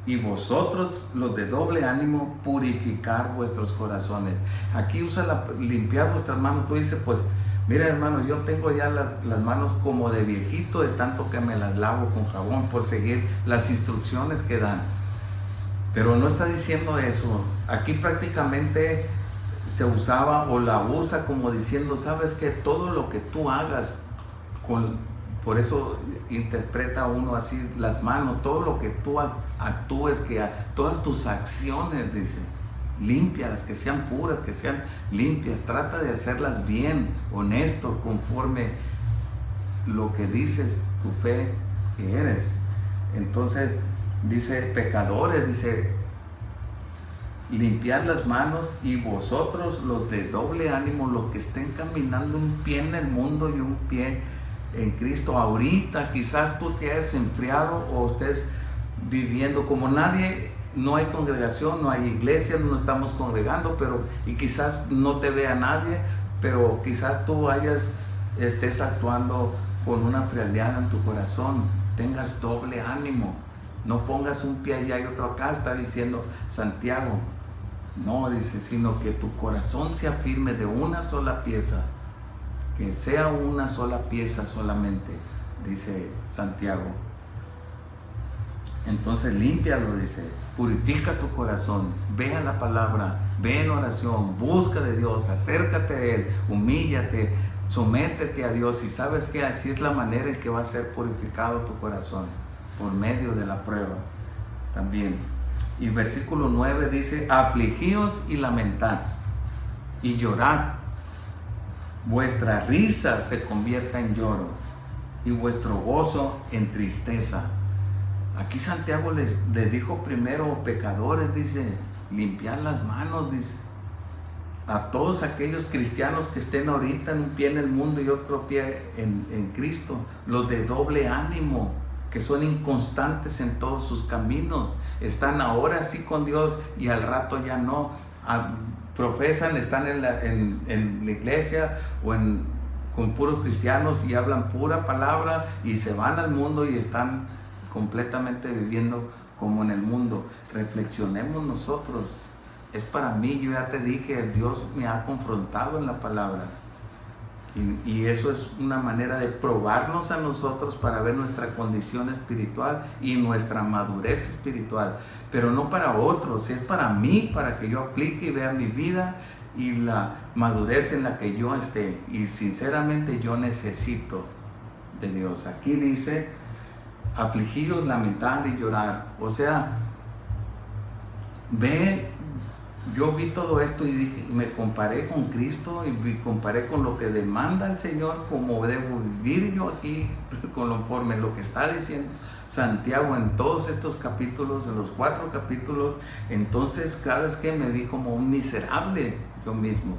Speaker 3: y vosotros, los de doble ánimo, purificar vuestros corazones. Aquí usa limpiar vuestras manos. Tú dices, pues, mira, hermano, yo tengo ya las manos como de viejito, de tanto que me las lavo con jabón por seguir las instrucciones que dan. Pero no está diciendo eso. Aquí prácticamente se usaba o la usa como diciendo, sabes que todo lo que tú hagas, por eso interpreta uno así las manos, todo lo que tú actúes, todas tus acciones, dice, límpialas, que sean puras, que sean limpias, trata de hacerlas bien, honesto, conforme lo que dices, tu fe que eres. Entonces dice, pecadores, dice, limpiad las manos, y vosotros, los de doble ánimo, los que estén caminando un pie en el mundo y un pie en Cristo. Ahorita quizás tú te hayas enfriado o estés viviendo como no hay congregación, no hay iglesia, no estamos congregando, y quizás no te vea nadie, pero quizás tú estés actuando con una frialdad en tu corazón. Tengas doble ánimo, no pongas un pie allá y otro acá, está diciendo Santiago. No, dice, sino que tu corazón sea firme de una sola pieza, que sea una sola pieza solamente, dice Santiago. Entonces límpialo, dice, purifica tu corazón, ve a la palabra, ve en oración, busca de Dios, acércate a Él, humíllate, sométete a Dios, y sabes que así es la manera en que va a ser purificado tu corazón, por medio de la prueba también. Y versículo 9 dice, afligíos y lamentad y llorad, vuestra risa se convierta en lloro y vuestro gozo en tristeza. Aquí Santiago les dijo primero, pecadores, dice, limpiad las manos, dice, a todos aquellos cristianos que estén ahorita en un pie en el mundo y otro pie en Cristo, los de doble ánimo, que son inconstantes en todos sus caminos, están ahora sí con Dios y al rato ya no, profesan, están en la iglesia o con puros cristianos y hablan pura palabra y se van al mundo y están completamente viviendo como en el mundo. Reflexionemos nosotros. Es para mí, yo ya te dije, Dios me ha confrontado en la palabra. Y eso es una manera de probarnos a nosotros para ver nuestra condición espiritual y nuestra madurez espiritual. Pero no para otros, es para mí, para que yo aplique y vea mi vida y la madurez en la que yo esté. Y sinceramente yo necesito de Dios. Aquí dice, afligidos, lamentar y llorar. O sea, yo vi todo esto y dije, me comparé con Cristo y me comparé con lo que demanda el Señor, como debo vivir yo aquí, conforme lo que está diciendo Santiago en todos estos capítulos, en los 4 capítulos. Entonces cada vez que me vi como un miserable yo mismo,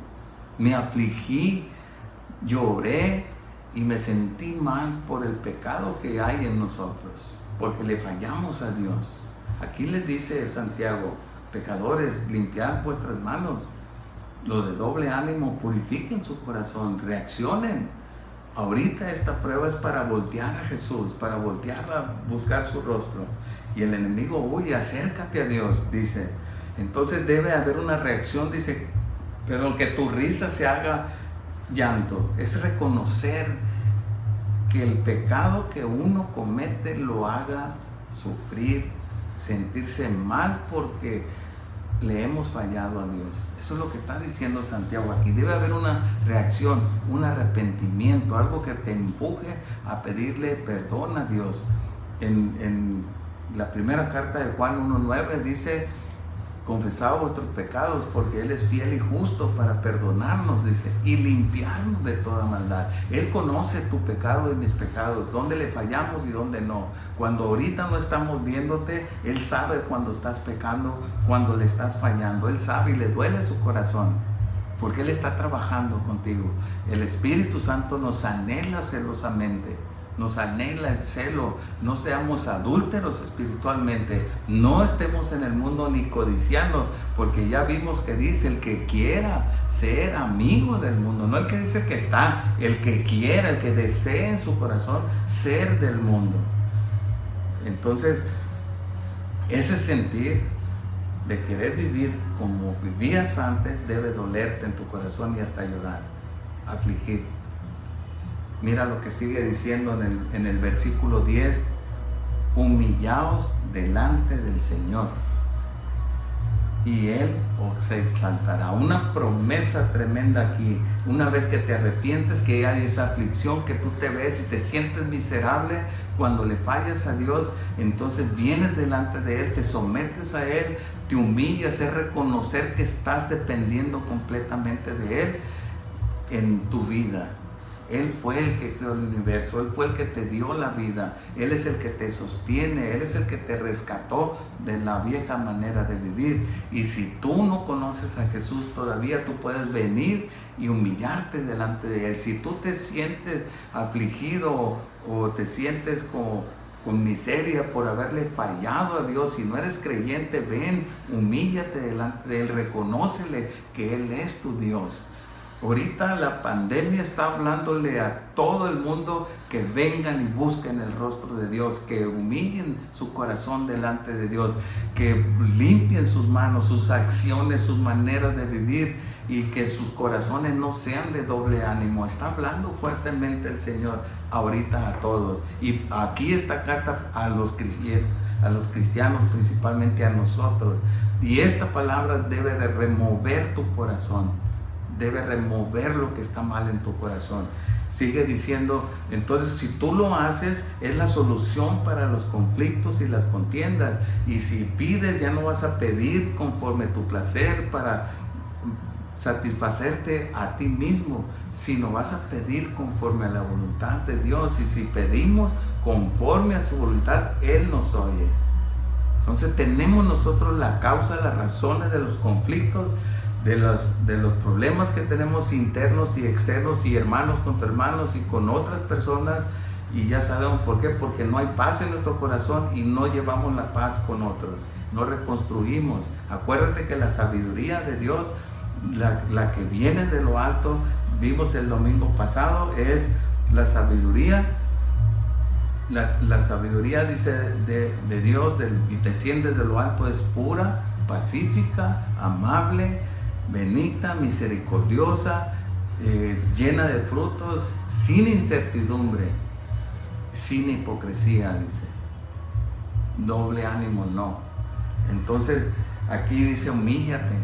Speaker 3: me afligí, lloré y me sentí mal por el pecado que hay en nosotros, porque le fallamos a Dios. Aquí les dice Santiago, pecadores, limpiad vuestras manos, los de doble ánimo, purifiquen su corazón, reaccionen. Ahorita esta prueba es para voltear a Jesús, para voltear a buscar su rostro. Y el enemigo huye, acércate a Dios, dice. Entonces debe haber una reacción, dice, pero que tu risa se haga llanto. Es reconocer que el pecado que uno comete lo haga sufrir, sentirse mal porque le hemos fallado a Dios. Eso es lo que está diciendo Santiago aquí. Debe haber una reacción, un arrepentimiento, algo que te empuje a pedirle perdón a Dios. En la primera carta de Juan 1:9 dice: confesad vuestros pecados porque Él es fiel y justo para perdonarnos, dice, y limpiarnos de toda maldad. Él conoce tu pecado y mis pecados, dónde le fallamos y dónde no. Cuando ahorita no estamos viéndote, Él sabe cuando estás pecando, cuando le estás fallando. Él sabe y le duele su corazón, porque Él está trabajando contigo. El Espíritu Santo nos anhela celosamente. Nos anhela el celo. No seamos adúlteros espiritualmente. No estemos en el mundo ni codiciando, porque ya vimos que dice: el que quiera ser amigo del mundo. No el que dice que está, el que quiera, el que desee en su corazón ser del mundo. Entonces, ese sentir de querer vivir como vivías antes debe dolerte en tu corazón y hasta llorar, afligir. Mira lo que sigue diciendo en el versículo 10: humillaos delante del Señor y Él os exaltará. Una promesa tremenda aquí. Una vez que te arrepientes, que hay esa aflicción, que tú te ves y te sientes miserable cuando le fallas a Dios, entonces vienes delante de Él, te sometes a Él, te humillas, es reconocer que estás dependiendo completamente de Él en tu vida. Él fue el que creó el universo, Él fue el que te dio la vida, Él es el que te sostiene, Él es el que te rescató de la vieja manera de vivir. Y si tú no conoces a Jesús todavía, tú puedes venir y humillarte delante de Él. Si tú te sientes afligido o te sientes con miseria por haberle fallado a Dios, si no eres creyente, ven, humíllate delante de Él, reconócele que Él es tu Dios. Ahorita la pandemia está hablándole a todo el mundo que vengan y busquen el rostro de Dios, que humillen su corazón delante de Dios, que limpien sus manos, sus acciones, sus maneras de vivir, y que sus corazones no sean de doble ánimo. Está hablando fuertemente el Señor ahorita a todos. Y aquí esta carta a los cristianos, principalmente a nosotros. Y esta palabra debe de remover tu corazón. Debe remover lo que está mal en tu corazón. Sigue diciendo, entonces si tú lo haces, es la solución para los conflictos y las contiendas. Y si pides, ya no vas a pedir conforme tu placer para satisfacerte a ti mismo, sino vas a pedir conforme a la voluntad de Dios. Y si pedimos conforme a su voluntad, Él nos oye. Entonces tenemos nosotros la causa, las razones de los conflictos, de los problemas que tenemos internos y externos, y hermanos contra hermanos y con otras personas, y ya sabemos por qué, porque no hay paz en nuestro corazón y no llevamos la paz con otros, no reconstruimos. Acuérdate que la sabiduría de Dios, la que viene de lo alto, vimos el domingo pasado, es la sabiduría. La sabiduría, dice, de Dios y desciende de lo alto, es pura, pacífica, amable, benigna, misericordiosa, llena de frutos, sin incertidumbre, sin hipocresía, dice. Doble ánimo no. Entonces aquí dice: humíllate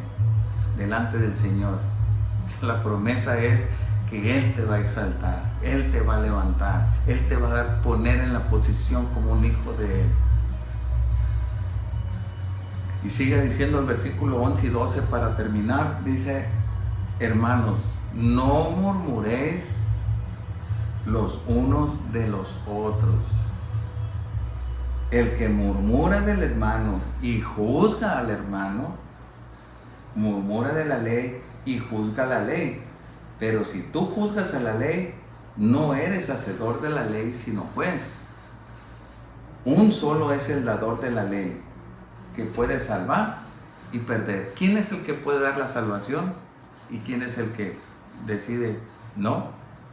Speaker 3: delante del Señor. La promesa es que Él te va a exaltar, Él te va a levantar, Él te va a poner en la posición como un hijo de Él. Y sigue diciendo el versículo 11 y 12 para terminar, dice: hermanos, no murmuréis los unos de los otros. El que murmura del hermano y juzga al hermano, murmura de la ley y juzga la ley. Pero si tú juzgas a la ley, no eres hacedor de la ley, sino juez. Un solo es el dador de la ley, que puede salvar y perder. ¿Quién es el que puede dar la salvación? ¿Y quién es el que decide? No,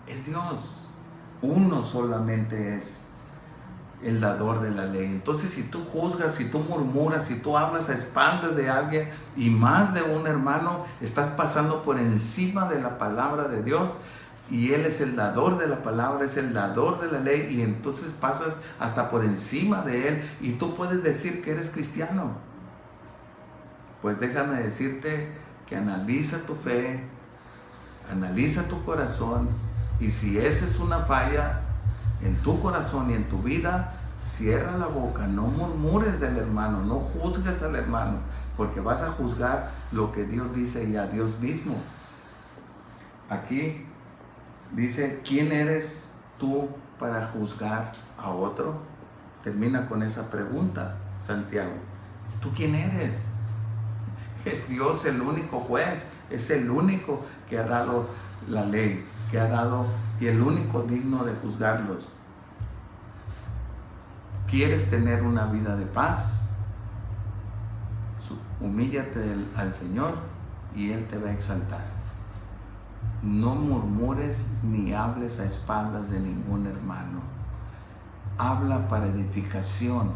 Speaker 3: es Dios. Uno solamente es el dador de la ley. Entonces, si tú juzgas, si tú murmuras, si tú hablas a espaldas de alguien y más de un hermano, estás pasando por encima de la palabra de Dios, y Él es el dador de la palabra, es el dador de la ley, y entonces pasas hasta por encima de Él y tú puedes decir que eres cristiano. Pues déjame decirte que analiza tu fe, analiza tu corazón, y si esa es una falla en tu corazón y en tu vida, cierra la boca, no murmures del hermano, no juzgues al hermano, porque vas a juzgar lo que Dios dice y a Dios mismo. Aquí dice, ¿quién eres tú para juzgar a otro? Termina con esa pregunta, Santiago. ¿Tú quién eres? Es Dios el único juez, es el único que ha dado la ley, que ha dado, y el único digno de juzgarlos. ¿Quieres tener una vida de paz? Humíllate al Señor y Él te va a exaltar. No murmures ni hables a espaldas de ningún hermano. Habla para edificación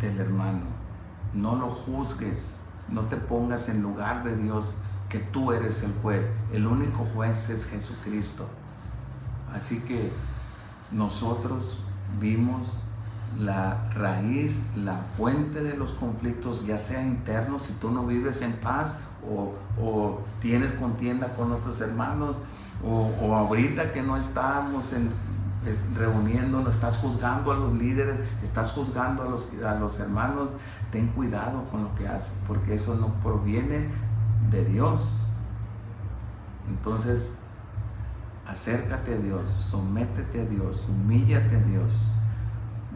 Speaker 3: del hermano. No lo juzgues, no te pongas en lugar de Dios, que tú eres el juez. El único juez es Jesucristo. Así que nosotros vimos la raíz, la fuente de los conflictos, ya sea internos, si tú no vives en paz o tienes contienda con otros hermanos, o ahorita que no estamos reuniéndonos, estás juzgando a los líderes, estás juzgando a los hermanos. Ten cuidado con lo que haces, porque eso no proviene de Dios. Entonces, acércate a Dios, sométete a Dios, humíllate a Dios.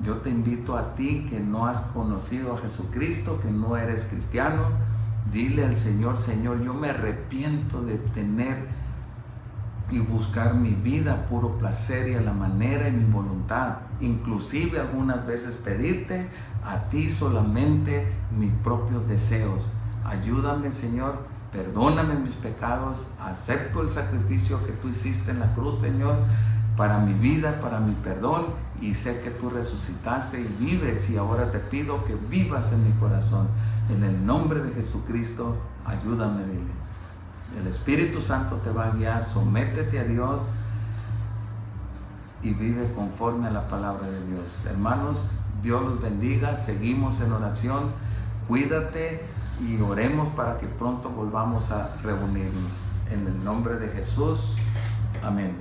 Speaker 3: Yo te invito a ti que no has conocido a Jesucristo, que no eres cristiano, dile al Señor: Señor, yo me arrepiento de tener y buscar mi vida puro placer y a la manera y mi voluntad, inclusive algunas veces pedirte a ti solamente mis propios deseos. Ayúdame, Señor, perdóname mis pecados, acepto el sacrificio que tú hiciste en la cruz, Señor, para mi vida, para mi perdón, y sé que tú resucitaste y vives, y ahora te pido que vivas en mi corazón. En el nombre de Jesucristo, ayúdame, dile. El Espíritu Santo te va a guiar. Sométete a Dios y vive conforme a la palabra de Dios. Hermanos, Dios los bendiga. Seguimos en oración. Cuídate y oremos para que pronto volvamos a reunirnos. En el nombre de Jesús. Amén.